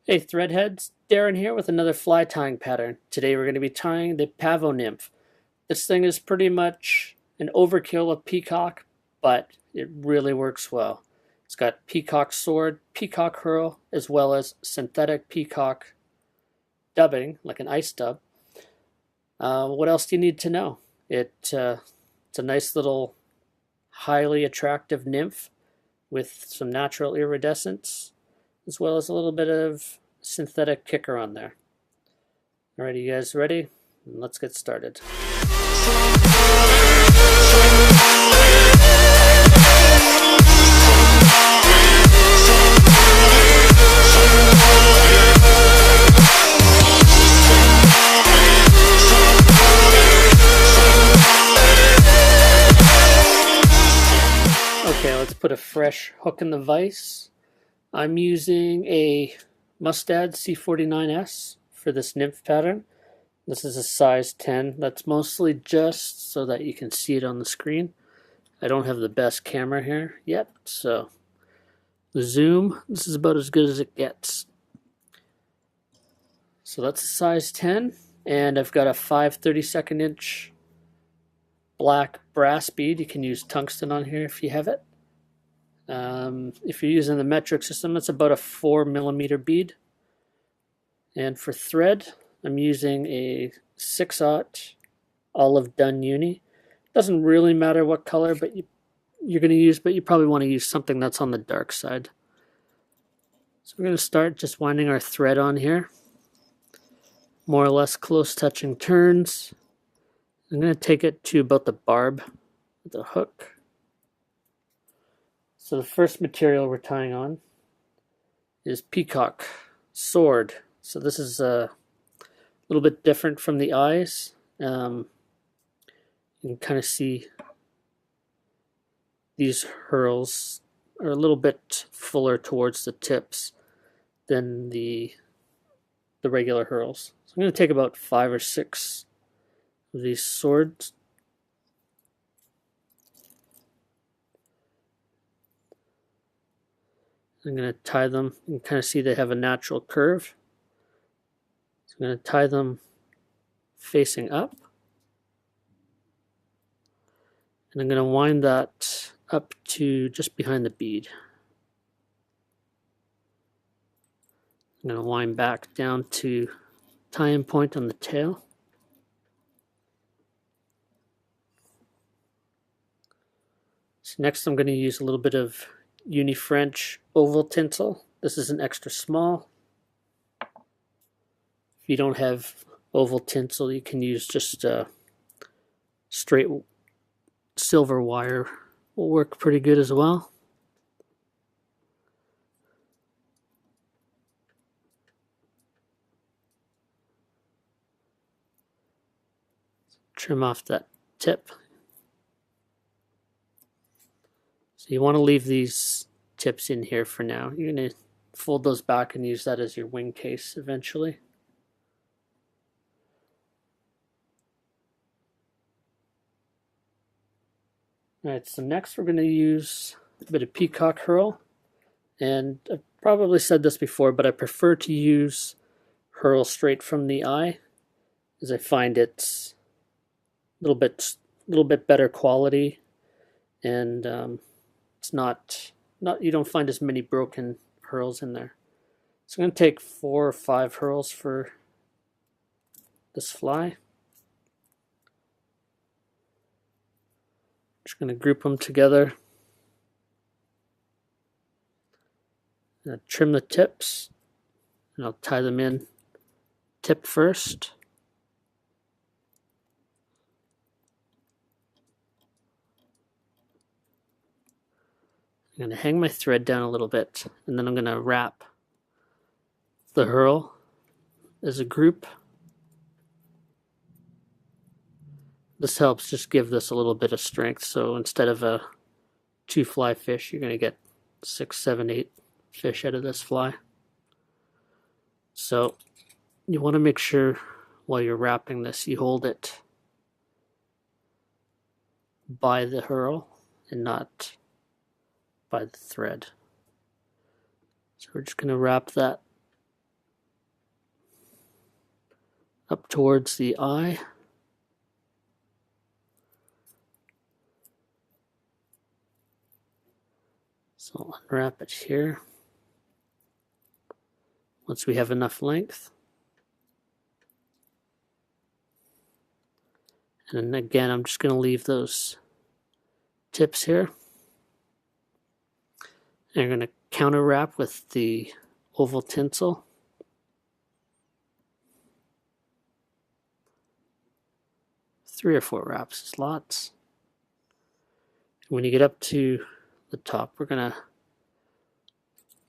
Hey threadheads, Darren here with another fly tying pattern. Today we're going to be tying the Pavo Nymph. This thing is pretty much an overkill of Peacock, but it really works well. It's got Peacock sword, Peacock herl, as well as synthetic Peacock dubbing, like an ice dub. What else do you need to know? It's a nice little highly attractive nymph with some natural iridescence, as well as a little bit of synthetic kicker on there. Alright, you guys ready? Let's get started. Okay, let's put a fresh hook in the vise. I'm using a Mustad C49S for this nymph pattern. This is a size 10. That's mostly just so that you can see it on the screen. I don't have the best camera here yet, so the zoom, this is about as good as it gets. So that's a size 10, and I've got a 5/32 inch black brass bead. You can use tungsten on here if you have it. If you're using the metric system, it's about a 4mm bead. And for thread, I'm using a 6/0 olive dun uni. Doesn't really matter what color you're going to use, but you probably want to use something that's on the dark side. So we're going to start just winding our thread on here. More or less close touching turns. I'm going to take it to about the barb with the hook. So the first material we're tying on is Peacock sword. So this is a little bit different from the eyes. You can kind of see these herls are a little bit fuller towards the tips than the regular herls. So I'm going to take about 5 or 6 of these swords. I'm going to tie them. You can kind of see they have a natural curve. So I'm going to tie them facing up. And I'm going to wind that up to just behind the bead. I'm going to wind back down to tie-in point on the tail. So next I'm going to use a little bit of Uni French oval tinsel. This is an extra small. If you don't have oval tinsel, you can use just straight silver wire. Will work pretty good as well. Trim off that tip. So you want to leave these tips in here for now. You're going to fold those back and use that as your wing case eventually. Alright, so next we're going to use a bit of Peacock herl. And I've probably said this before, but I prefer to use herl straight from the eye, as I find it's a little bit better quality, and it's not you don't find as many broken herls in there. So I'm going to take 4 or 5 herls for this fly. Just going to group them together. I'm going to trim the tips, and I'll tie them in tip first. I'm going to hang my thread down a little bit, and then I'm going to wrap the herl as a group. This helps just give this a little bit of strength, so instead of a 2 fly fish, you're going to get 6, 7, 8 fish out of this fly. So you want to make sure while you're wrapping this, you hold it by the herl and not by the thread. So we're just going to wrap that up towards the eye. So I'll unwrap it here once we have enough length. And again, I'm just going to leave those tips here. And I'm going to counter wrap with the oval tinsel. Three or four wraps is lots. When you get up to the top, we're going to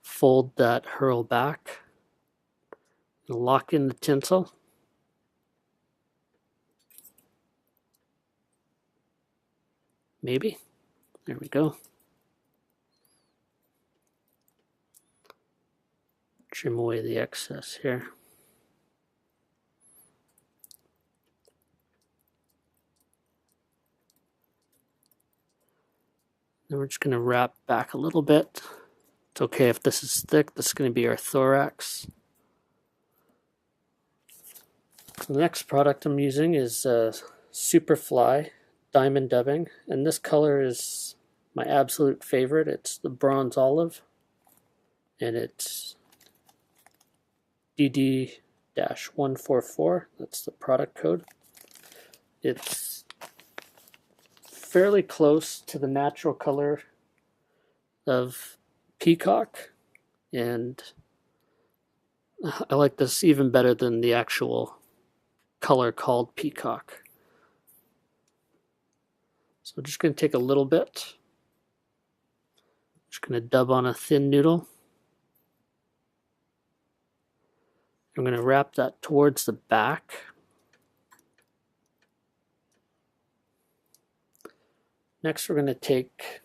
fold that herl back and lock in the tinsel. Maybe. There we go. Trim away the excess here. Then we're just going to wrap back a little bit. It's okay if this is thick. This is going to be our thorax. The next product I'm using is Superfly Diamond Dubbing, and this color is my absolute favorite. It's the bronze olive, and it's DD-144. That's the product code. It's fairly close to the natural color of Peacock, and I like this even better than the actual color called Peacock. So I'm just going to take a little bit. Just going to dub on a thin noodle. I'm going to wrap that towards the back. Next, we're going to take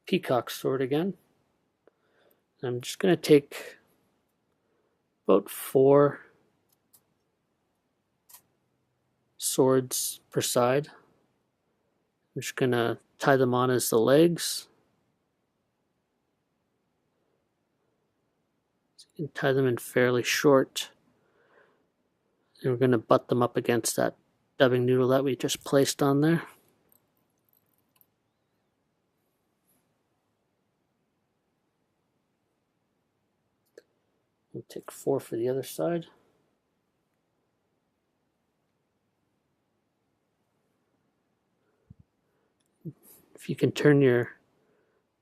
Peacock sword again. I'm just going to take about 4 swords per side. I'm just going to tie them on as the legs. So you can tie them in fairly short. And we're going to butt them up against that dubbing noodle that we just placed on there. We'll take 4 for the other side. If you can turn your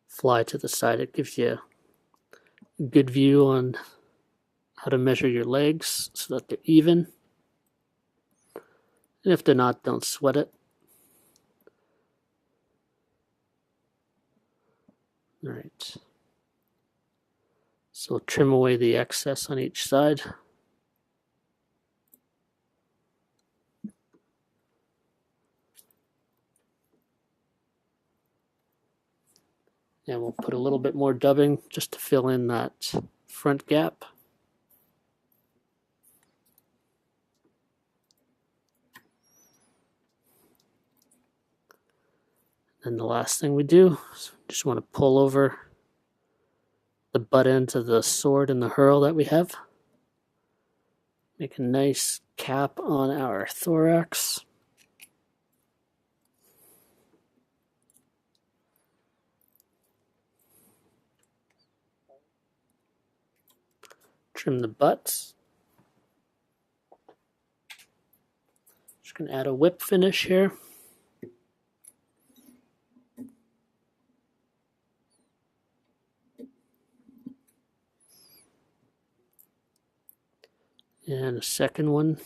fly to the side, it gives you a good view on how to measure your legs so that they're even. And if they're not, don't sweat it. All right. So trim away the excess on each side. And we'll put a little bit more dubbing just to fill in that front gap. And the last thing we do is just want to pull over the butt ends of the sword and the herl that we have. Make a nice cap on our thorax. Trim the butts. Just going to add a whip finish here. And a second one.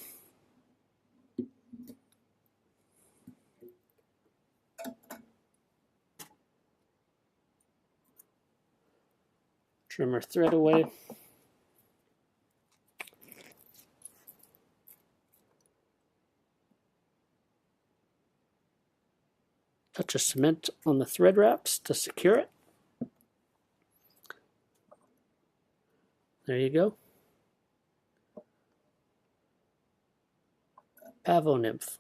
Trim our thread away. Touch of cement on the thread wraps to secure it. There you go. Pavo Nymph.